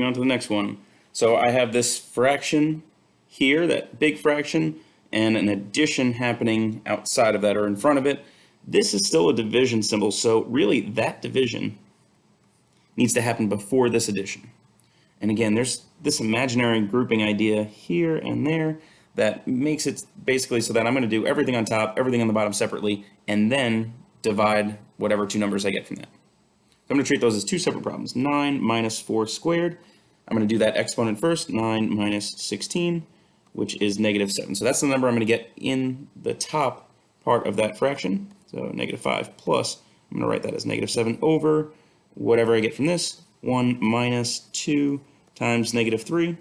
moving on to the next one. So I have this fraction here, that big fraction, and an addition happening outside of that or in front of it. This is still a division symbol, so really that division needs to happen before this addition. And again, there's this imaginary grouping idea here and there that makes it basically so that I'm going to do everything on top, everything on the bottom separately, and then divide whatever two numbers I get from that. So I'm going to treat those as two separate problems. 9 minus 4 squared. I'm going to do that exponent first. 9 minus 16, which is negative 7. So that's the number I'm going to get in the top part of that fraction. So negative 5 plus, I'm going to write that as negative 7 over whatever I get from this. 1 minus 2 times negative 3.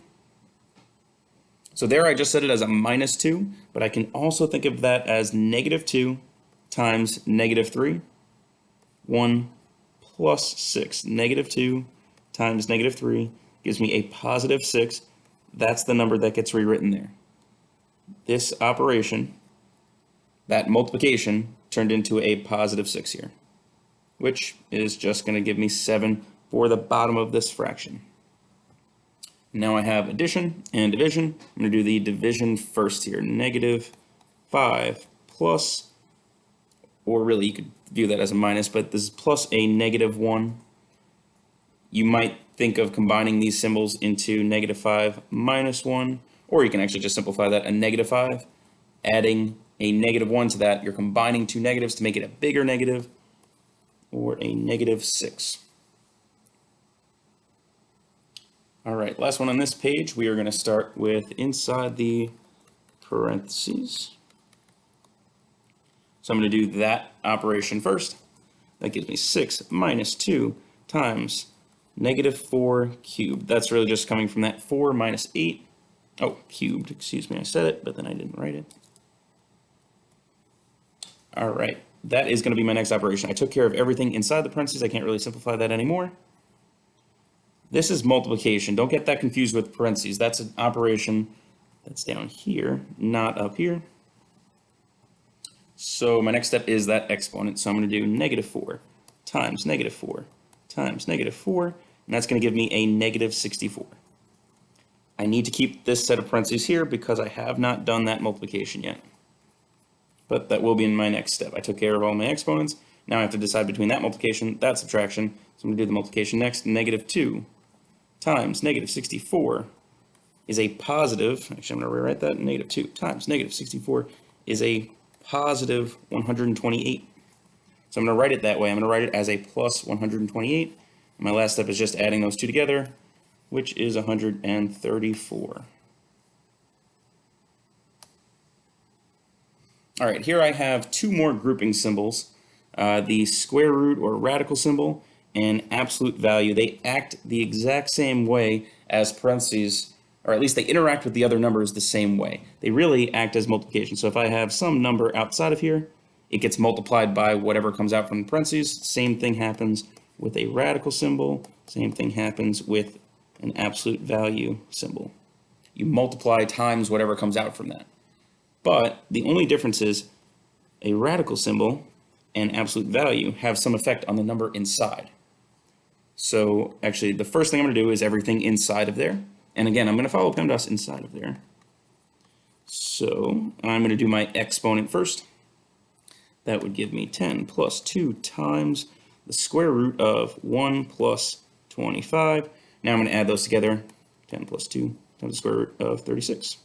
So there I just set it as a minus 2, but I can also think of that as negative 2 times negative 3. 1 plus 6. Negative 2 times negative 3 gives me a positive 6. That's the number that gets rewritten there. This operation, that multiplication, turned into a positive 6 here, which is just going to give me 7 for the bottom of this fraction. Now I have addition and division. I'm going to do the division first here. Negative 5 plus, or really you could view that as a minus, but this is plus a negative 1. You might think of combining these symbols into negative 5 minus 1, or you can actually just simplify that, a negative 5. Adding a negative 1 to that, you're combining two negatives to make it a bigger negative, or a negative 6. All right, last one on this page, we are going to start with inside the parentheses. So I'm going to do that operation first. That gives me 6 minus 2 times negative 4 cubed. That's really just coming from that 4 minus 8. Oh, cubed, excuse me, I said it, but then I didn't write it. All right, that is going to be my next operation. I took care of everything inside the parentheses. I can't really simplify that anymore. This is multiplication. Don't get that confused with parentheses. That's an operation that's down here, not up here. So my next step is that exponent. So I'm going to do negative 4 times negative 4 times negative 4, and that's going to give me a negative 64. I need to keep this set of parentheses here because I have not done that multiplication yet. But that will be in my next step. I took care of all my exponents. Now I have to decide between that multiplication, that subtraction. So I'm going to do the multiplication next. Negative 2 times negative 64 is a positive, actually I'm going to rewrite that, negative 2 times negative 64 is a positive 128. So I'm going to write it that way. I'm going to write it as a plus 128. And my last step is just adding those two together, which is 134. All right, here I have two more grouping symbols, the square root or radical symbol and absolute value. They act the exact same way as parentheses, or at least they interact with the other numbers the same way. They really act as multiplication. So if I have some number outside of here, it gets multiplied by whatever comes out from the parentheses. Same thing happens with a radical symbol. Same thing happens with an absolute value symbol. You multiply times whatever comes out from that. But the only difference is a radical symbol and absolute value have some effect on the number inside. So actually the first thing I'm going to do is everything inside of there. And again, I'm going to follow PEMDAS inside of there. So I'm going to do my exponent first. That would give me 10 plus 2 times the square root of 1 plus 25. Now I'm going to add those together. 10 plus 2 times the square root of 36.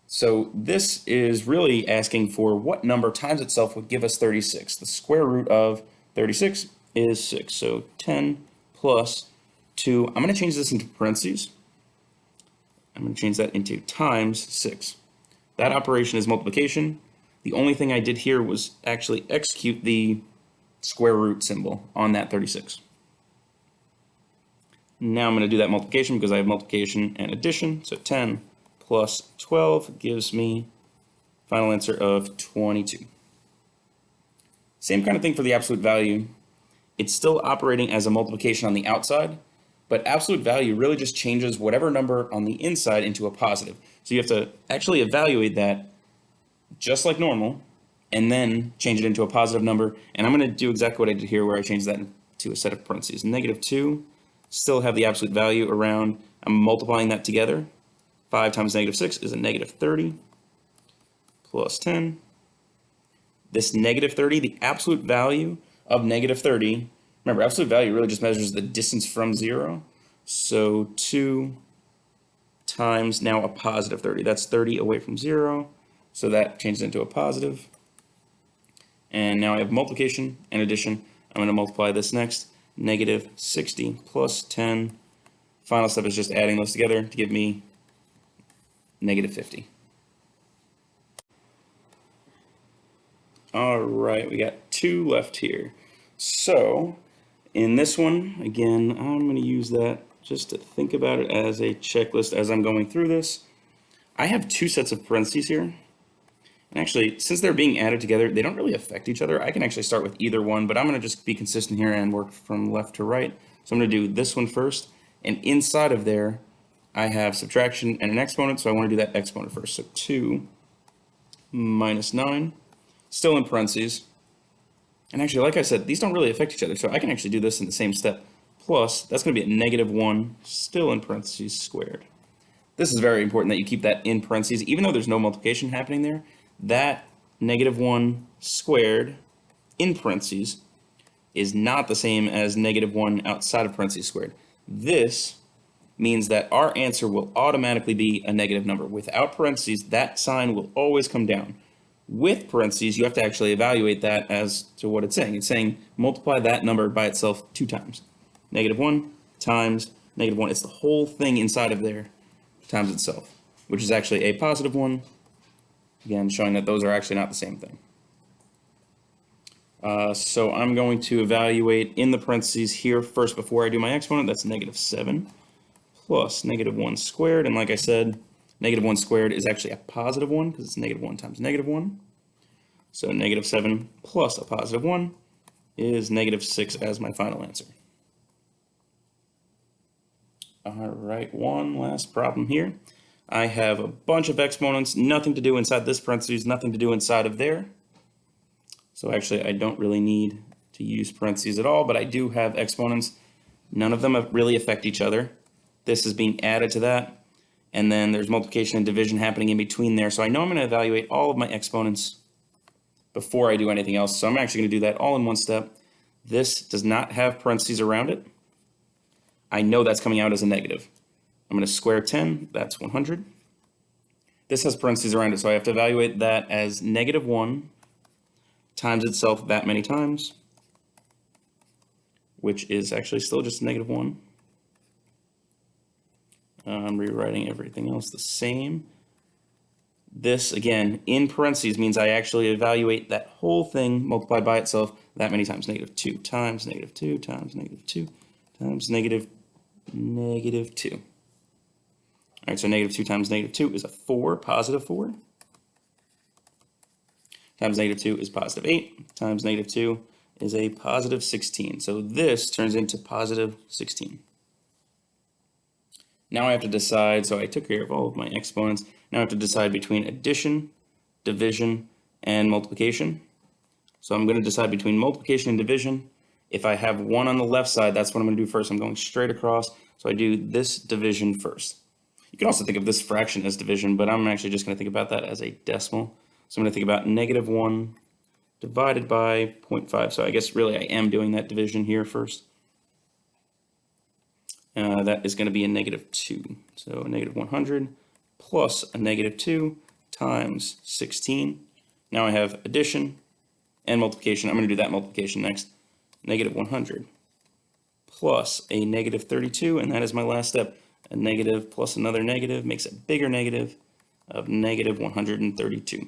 So this is really asking for what number times itself would give us 36. The square root of 36 is 6. So 10 plus 2. I'm going to change this into parentheses. I'm going to change that into times 6. That operation is multiplication. The only thing I did here was actually execute the square root symbol on that 36. Now I'm going to do that multiplication because I have multiplication and addition. So 10 plus 12 gives me final answer of 22. Same kind of thing for the absolute value. It's still operating as a multiplication on the outside, but absolute value really just changes whatever number on the inside into a positive. So you have to actually evaluate that just like normal and then change it into a positive number. And I'm going to do exactly what I did here where I changed that into a set of parentheses. Negative 2 still have the absolute value around. I'm multiplying that together. 5 times negative 6 is a negative 30 plus 10. This negative 30, the absolute value of negative 30, remember, absolute value really just measures the distance from 0. So 2 times now a positive 30. That's 30 away from 0. So that changes into a positive. And now I have multiplication and addition. I'm going to multiply this next. Negative 60 plus 10. Final step is just adding those together to give me negative 50. All right, we got 2 left here. So in this one, again, I'm going to use that just to think about it as a checklist as I'm going through this. I have 2 sets of parentheses here. And actually, since they're being added together, they don't really affect each other. I can actually start with either one, but I'm going to just be consistent here and work from left to right. So I'm going to do this one first. And inside of there, I have subtraction and an exponent, so I want to do that exponent first. So 2 minus 9, still in parentheses. And actually, like I said, these don't really affect each other, so I can actually do this in the same step. Plus, that's going to be a negative 1, still in parentheses, squared. This is very important that you keep that in parentheses, even though there's no multiplication happening there. That negative 1 squared in parentheses is not the same as negative 1 outside of parentheses squared. This means that our answer will automatically be a negative number. Without parentheses, that sign will always come down. With parentheses, you have to actually evaluate that as to what it's saying. It's saying multiply that number by itself 2 times. Negative 1 times negative 1. It's the whole thing inside of there times itself, which is actually a positive 1. Again, showing that those are actually not the same thing. So I'm going to evaluate in the parentheses here first before I do my exponent. That's negative 7 plus negative 1 squared. And like I said, negative 1 squared is actually a positive 1 because it's negative 1 times negative 1. So negative 7 plus a positive 1 is negative 6 as my final answer. All right, one last problem here. I have a bunch of exponents, nothing to do inside this parentheses, nothing to do inside of there. So actually, I don't really need to use parentheses at all, but I do have exponents. None of them really affect each other. This is being added to that, and then there's multiplication and division happening in between there. So I know I'm going to evaluate all of my exponents before I do anything else. So I'm actually going to do that all in one step. This does not have parentheses around it. I know that's coming out as a negative. I'm going to square 10, that's 100. This has parentheses around it, so I have to evaluate that as negative 1 times itself that many times, which is actually still just negative 1. I'm rewriting everything else the same. This, again, in parentheses means I actually evaluate that whole thing multiplied by itself that many times. Negative 2 times negative 2 times negative 2 times negative 2. All right, so negative 2 times negative 2 is a 4, positive 4. Times negative 2 is positive 8. Times negative 2 is a positive 16. So this turns into positive 16. Now I have to decide, so I took care of all of my exponents. Now I have to decide between addition, division, and multiplication. So I'm going to decide between multiplication and division. If I have 1 on the left side, that's what I'm going to do first. I'm going straight across, so I do this division first. You can also think of this fraction as division, but I'm actually just going to think about that as a decimal. So I'm going to think about negative 1 divided by 0.5. So I guess really I am doing that division here first. That is going to be a negative 2. So a negative 100 plus a negative 2 times 16. Now I have addition and multiplication. I'm going to do that multiplication next. Negative 100 plus a negative 32, and that is my last step. A negative plus another negative makes a bigger negative of negative 132.